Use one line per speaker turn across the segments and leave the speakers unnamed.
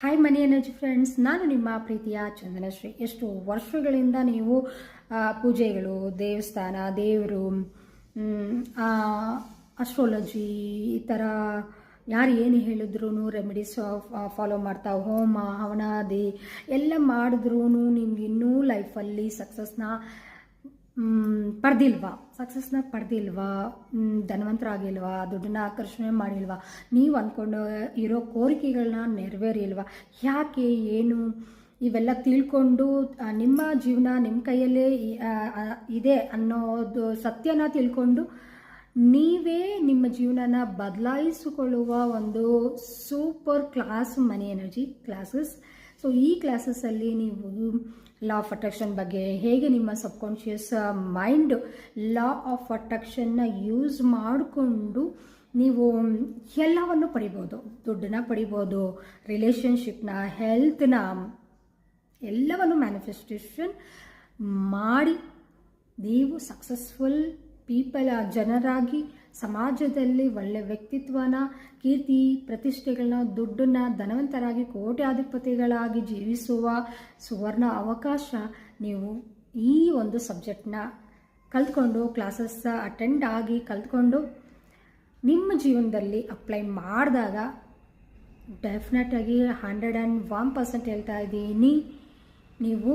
Hi ಮನಿ energy friends, ನಾನು ನಿಮ್ಮ ಪ್ರೀತಿಯ ಚಂದನಶ್ರೀ. ಎಷ್ಟು ವರ್ಷಗಳಿಂದ ನೀವು ಪೂಜೆಗಳು, ದೇವಸ್ಥಾನ, ದೇವರು, ಅಸ್ಟ್ರಾಲಜಿ ಈ ಥರ ಯಾರು ಏನು ಹೇಳಿದ್ರು ರೆಮಿಡೀಸ್ ಫಾಲೋ ಮಾಡ್ತಾ ಹೋಮ ಹವನಾದಿ ಎಲ್ಲ ಮಾಡಿದ್ರೂ ನಿಮ್ಗೆ ಇನ್ನೂ ಲೈಫಲ್ಲಿ ಸಕ್ಸಸ್ನ ಪಡೆದಿಲ್ವಾ, ಧನವಂತರಾಗಿಲ್ವಾ, ದುಡ್ಡನ್ನ ಆಕರ್ಷಣೆ ಮಾಡಿಲ್ವಾ, ನೀವು ಅಂದ್ಕೊಂಡು ಇರೋ ಕೋರಿಕೆಗಳನ್ನ ನೆರವೇರಿಲ್ವಾ, ಯಾಕೆ ಏನು ಇವೆಲ್ಲ ತಿಳ್ಕೊಂಡು ನಿಮ್ಮ ಜೀವನ ನಿಮ್ಮ ಕೈಯಲ್ಲೇ ಇದೆ ಅನ್ನೋದು ಸತ್ಯನ ತಿಳ್ಕೊಂಡು ನೀವೇ ನಿಮ್ಮ ಜೀವನನ ಬದಲಾಯಿಸಿಕೊಳ್ಳುವ ಒಂದು super class money energy classes. So ಈ ಕ್ಲಾಸಸ್ಸಲ್ಲಿ ನೀವು ಲಾ ಆಫ್ ಅಟ್ರಾಕ್ಷನ್ ಬಗ್ಗೆ, ಹೇಗೆ ನಿಮ್ಮ ಸಬ್ಕಾನ್ಷಿಯಸ್ ಮೈಂಡ್ ಲಾ ಆಫ್ ಅಟ್ರಾಕ್ಷನ್ನ ಯೂಸ್ ಮಾಡಿಕೊಂಡು ನೀವು ಎಲ್ಲವನ್ನು ಪಡಿಬೋದು. ದುಡ್ಡನ್ನ ಪಡಿಬೋದು, ರಿಲೇಷನ್ಶಿಪ್ನ, ಹೆಲ್ತ್ನ, ಎಲ್ಲವನ್ನು ಮ್ಯಾನಿಫೆಸ್ಟೇಷನ್ ಮಾಡಿ ನೀವು ಸಕ್ಸಸ್ಫುಲ್ ಜನರಾಗಿ ಸಮಾಜದಲ್ಲಿ ಒಳ್ಳೆಯ ವ್ಯಕ್ತಿತ್ವನ, ಕೀರ್ತಿ ಪ್ರತಿಷ್ಠೆಗಳನ್ನ, ದುಡ್ಡನ್ನ, ಧನವಂತರಾಗಿ ಕೋಟ್ಯಾಧಿಪತಿಗಳಾಗಿ ಜೀವಿಸುವ ಸುವರ್ಣ ಅವಕಾಶ ನೀವು ಈ ಒಂದು ಸಬ್ಜೆಕ್ಟ್ನ ಕಲ್ತ್ಕೊಂಡು, ಕ್ಲಾಸಸ್ ಅಟೆಂಡ್ ಆಗಿ ಕಲ್ತ್ಕೊಂಡು ನಿಮ್ಮ ಜೀವನದಲ್ಲಿ ಅಪ್ಲೈ ಮಾಡಿದಾಗ ಡೆಫಿನೆಟಾಗಿ 101% ಹೇಳ್ತಾ ಇದ್ದೀನಿ, ನೀವು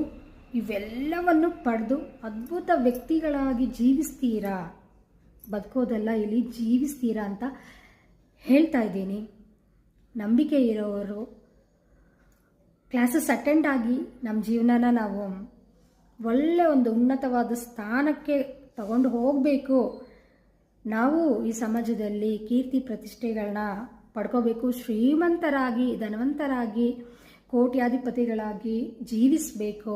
ಇವೆಲ್ಲವನ್ನು ಪಡೆದು ಅದ್ಭುತ ವ್ಯಕ್ತಿಗಳಾಗಿ ಜೀವಿಸ್ತೀರಾ. ಬದುಕೋದೆಲ್ಲ ಇಲ್ಲಿ ಜೀವಿಸ್ತೀರಾ ಅಂತ ಹೇಳ್ತಾ ಇದ್ದೀನಿ. ನಂಬಿಕೆ ಇರೋರು ಕ್ಲಾಸಸ್ ಅಟೆಂಡ್ ಆಗಿ ನಮ್ಮ ಜೀವನನ ನಾವು ಒಳ್ಳೆ ಒಂದು ಉನ್ನತವಾದ ಸ್ಥಾನಕ್ಕೆ ತಗೊಂಡು ಹೋಗಬೇಕು. ನಾವು ಈ ಸಮಾಜದಲ್ಲಿ ಕೀರ್ತಿ ಪ್ರತಿಷ್ಠೆಗಳನ್ನ ಪಡ್ಕೋಬೇಕು, ಶ್ರೀಮಂತರಾಗಿ, ಧನವಂತರಾಗಿ, ಕೋಟ್ಯಾಧಿಪತಿಗಳಾಗಿ ಜೀವಿಸಬೇಕು.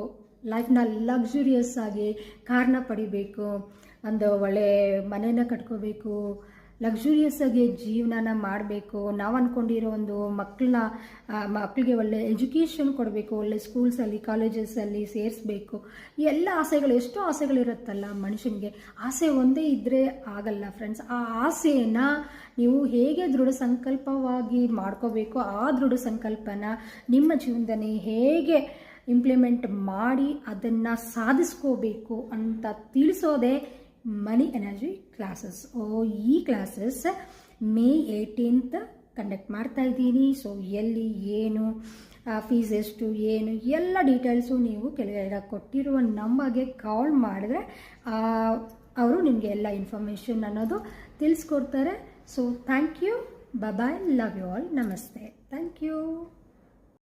ಲೈಫ್ನ ಲಕ್ಸುರಿಯಸ್ ಆಗಿ ಕಾರ್ನ ಪಡಿಬೇಕು, ಒಂದು ಒಳ್ಳೆ ಮನೇನ ಕಟ್ಕೋಬೇಕು, ಲಕ್ಸುರಿಯಸ್ ಆಗಿ ಜೀವನನ ಮಾಡಬೇಕು. ನಾವು ಅಂದ್ಕೊಂಡಿರೋ ಒಂದು ಮಕ್ಕಳಿಗೆ ಒಳ್ಳೆ ಎಜುಕೇಷನ್ ಕೊಡಬೇಕು, ಒಳ್ಳೆ ಸ್ಕೂಲ್ಸಲ್ಲಿ, ಕಾಲೇಜಸಲ್ಲಿ ಸೇರಿಸ್ಬೇಕು. ಎಲ್ಲ ಆಸೆಗಳು, ಎಷ್ಟೋ ಆಸೆಗಳಿರುತ್ತಲ್ಲ ಮನುಷ್ಯನಿಗೆ. ಆಸೆ ಒಂದೇ ಇದ್ದರೆ ಆಗಲ್ಲ ಫ್ರೆಂಡ್ಸ್. ಆ ಆಸೆಯನ್ನು ನೀವು ಹೇಗೆ ದೃಢ ಸಂಕಲ್ಪವಾಗಿ ಮಾಡ್ಕೋಬೇಕು, ಆ ದೃಢ ಸಂಕಲ್ಪನ ನಿಮ್ಮ ಜೀವನದಲ್ಲಿ ಹೇಗೆ ಇಂಪ್ಲಿಮೆಂಟ್ ಮಾಡಿ ಅದನ್ನು ಸಾಧಿಸ್ಕೋಬೇಕು ಅಂತ ತಿಳಿಸೋದೇ ಮನಿ ಎನರ್ಜಿ ಕ್ಲಾಸಸ್. ಈ ಕ್ಲಾಸಸ್ May 18th ಕಂಡಕ್ಟ್ ಮಾಡ್ತಾ ಇದ್ದೀನಿ. ಸೊ ಎಲ್ಲಿ, ಏನು, ಫೀಸ್ ಎಷ್ಟು, ಏನು ಎಲ್ಲ ಡೀಟೇಲ್ಸು ನೀವು ಕೆಳಗಡೆ ಕೊಟ್ಟಿರುವ ನಂಬರ್ಗೆ ಕಾಲ್ ಮಾಡಿದ್ರೆ ಅವರು ನಿಮಗೆ ಎಲ್ಲ ಇನ್ಫಾರ್ಮೇಷನ್ ಅನ್ನೋದು ತಿಳಿಸ್ಕೊಡ್ತಾರೆ. So thank you, bye, love you all, ನಮಸ್ತೆ, ಥ್ಯಾಂಕ್ ಯು.